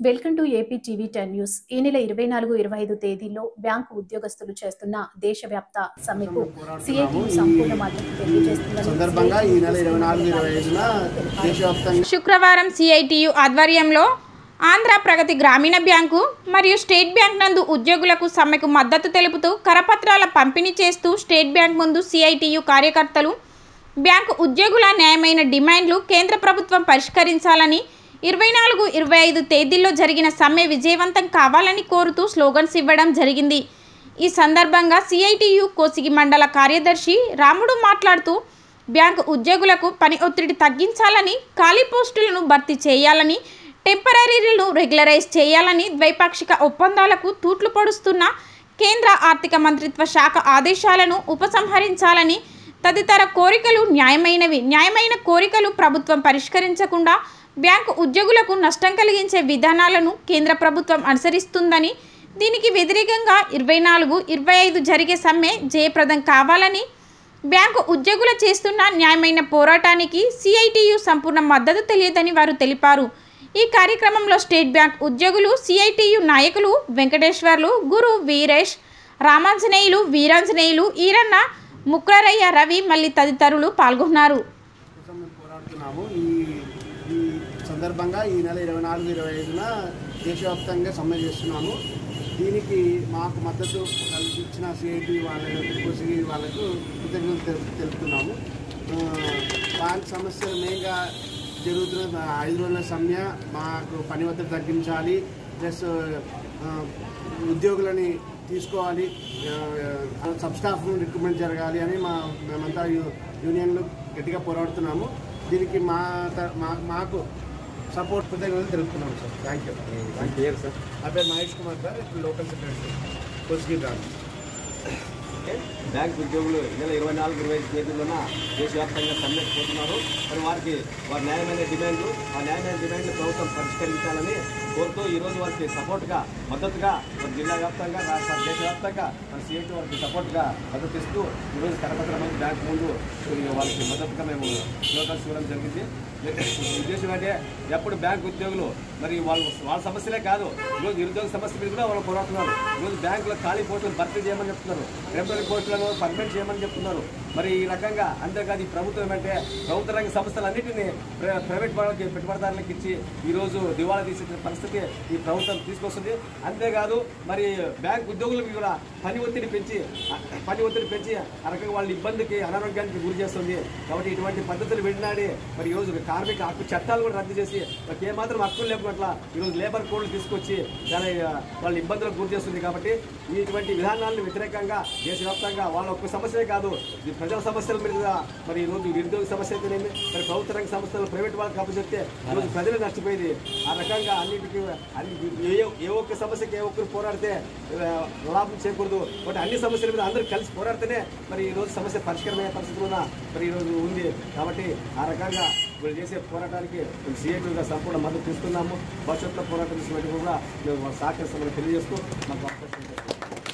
Welcome to AP TV 10 news. ఈ నెల 24-25 తేదీల్లో బ్యాంకు ఉద్యోగస్తులు చేస్తున్న దేశవ్యాప్త సమ్మెకు సిఐటియు సంపూర్ణ మద్దతు తెలియజేస్తుందని శుక్రవారం సిఐటియు ఆధ్వర్యంలో ఆంధ్ర ప్రగతి గ్రామీణ బ్యాంకు మరియు స్టేట్ బ్యాంక్ నందు ఉద్యోగులకు సమ్మెకు మద్దతు తెలుపుతూ కరపత్రాల పంపిణీ చేస్తూ స్టేట్ బ్యాంక్ ముందు సిఐటియు కార్యకర్తలు బ్యాంకు ఉద్యోగుల న్యాయమైన డిమాండ్లు కేంద్ర ప్రభుత్వం పరిష్కరించాలని 24-25 తేదీల్లో జరిగిన సమ్మె విజయవంతం కావాలని కోరుతూ స్లోగన్స్ ఇవ్వడం జరిగింది. ఈ సందర్భంగా సిఐటియు కోసిగి మండల కార్యదర్శి రాముడు మాట్లాడుతూ బ్యాంకు ఉద్యోగులకు పని ఒత్తిడి తగ్గించాలని, ఖాళీ పోస్టులను భర్తీ చేయాలని, టెంపరరీలను రెగ్యులరైజ్ చేయాలని, ద్వైపాక్షిక ఒప్పందాలకు తూట్లు పొడుస్తున్న కేంద్ర ఆర్థిక మంత్రిత్వ శాఖ ఆదేశాలను ఉపసంహరించాలని, తదితర కోరికలు న్యాయమైన కోరికలు ప్రభుత్వం పరిష్కరించకుండా బ్యాంకు ఉద్యోగులకు నష్టం కలిగించే విధానాలను కేంద్ర ప్రభుత్వం అనుసరిస్తుందని, దీనికి వ్యతిరేకంగా 24-25 జరిగే సమ్మె జయప్రదం కావాలని, బ్యాంకు ఉద్యోగులు చేస్తున్న న్యాయమైన పోరాటానికి సిఐటియు సంపూర్ణ మద్దతు తెలియదని వారు తెలిపారు. ఈ కార్యక్రమంలో స్టేట్ బ్యాంక్ ఉద్యోగులు, సిఐటియు నాయకులు వెంకటేశ్వర్లు, గురు, వీరేష్, రామాంజనేయులు, వీరాంజనేయులు, ఈరన్న, ముక్రారయ్య, రవి, మల్లి తదితరులు పాల్గొన్నారు. సందర్భంగా ఈ నెల 24-25న దేశవ్యాప్తంగా సమ్మె చేస్తున్నాము. దీనికి మాకు మద్దతు కల్పించిన సిఐటి వాళ్ళకు కృతజ్ఞతలు తెలుపుతున్నాము. బ్యాంక్ సమస్యలు మెయిన్గా జరుగుతున్న 5 రోజుల సమ్మె మాకు పని ఒత్తిడి తగ్గించాలి, ప్లస్ ఉద్యోగులని తీసుకోవాలి, సబ్ స్టాఫ్ రిక్రూట్మెంట్ జరగాలి అని మేమంతా యూనియన్లు గట్టిగా పోరాడుతున్నాము. దీనికి మాకు సపోర్ట్ కృతజ్ఞతలు తెలుపుతున్నాము సార్. Thank you. సార్ నా పేరు మహేష్ కుమార్ సార్, ఇప్పుడు local secretary Kosigi branch. Bank ఉద్యోగులు ఈ నెల 24-25 తేదీలోన దేశవ్యాప్తంగా సమ్మెకు పోతున్నారు. మరి వారి న్యాయమైన డిమాండ్లు ప్రభుత్వం పరిష్కరించాలని కోరుతూ ఈరోజు వారికి సపోర్ట్గా మద్దతుగా జిల్లా వ్యాప్తంగా దేశవ్యాప్తంగా మన సిఐటి వారికి సపోర్ట్గా మద్దతు ఇస్తూ ఈరోజు కరపత్రమైన బ్యాంక్ ముందు వాళ్ళకి మద్దతుగా మేము స్లోగన్స్ ఇవ్వడం జరిగింది. ఉద్దేశం అంటే ఎప్పుడు బ్యాంక్ ఉద్యోగులు మరి వాళ్ళ సమస్యలే కాదు, ఈరోజు నిరుద్యోగ సమస్య మీద కూడా వాళ్ళు పోరాడుతున్నారు. ఈరోజు బ్యాంకులో ఖాళీ పోస్టులు భర్తీ చేయమని చెప్తున్నారు, టెంపరీ పోస్టులను పర్మనెంట్ చేయమని చెప్తున్నారు. మరి ఈ రకంగా అంతేకాదు ఈ ప్రభుత్వం అంటే ప్రభుత్వ రంగ సంస్థలన్నింటినీ ప్రైవేట్ వాళ్ళకి పెట్టుబడిదారులకు ఇచ్చి ఈరోజు దివాళా తీసే పరిస్థితి ఈ ప్రభుత్వం తీసుకొస్తుంది. అంతేకాదు మరి బ్యాంక్ ఉద్యోగులకు కూడా పని ఒత్తిడి పెంచి ఆ రకంగా వాళ్ళ ఇబ్బందికి అనారోగ్యానికి గురి చేస్తుంది. కాబట్టి ఇటువంటి పద్ధతులు విడినాడి మరి ఈరోజు కార్మిక హక్కు చట్టాలు కూడా రద్దు చేసి వాళ్ళకి ఏమాత్రం హక్కులు లేకుండా ఈరోజు లేబర్ కోడ్లు తీసుకొచ్చి దాని వాళ్ళ ఇబ్బందులకు గురి చేస్తుంది. కాబట్టి ఇటువంటి విధానాలను వ్యతిరేకంగా దేశవ్యాప్తంగా వాళ్ళ ఒక్క సమస్యే కాదు, ప్రజల సమస్యల మీద మరి ఈరోజు నిరుద్యోగ సమస్య అయితేనేమి, మరి ప్రభుత్వ రంగ సంస్థలు ప్రైవేట్ వాళ్ళకి అప్పచెప్తే ఈరోజు ప్రజలు నష్టపోయేది. ఆ రకంగా అన్నిటికీ ఏ ఒక్క సమస్యకి ఏ ఒక్కరు పోరాడితే లాభం చేయకూడదు. కాబట్టి అన్ని సమస్యల మీద అందరూ కలిసి పోరాడితేనే మరి ఈరోజు సమస్య పరిష్కారమయ్యే పరిస్థితుల్లో మరి ఈరోజు ఉంది. కాబట్టి ఆ రకంగా వీళ్ళు చేసే పోరాటానికి మేము సిఐటిగా సంపూర్ణ మద్దతు ఇస్తున్నాము. భవిష్యత్తులో పోరాటం చేసినట్టు కూడా మేము సహకరిస్తామని తెలియజేస్తూ మాకు అవకాశం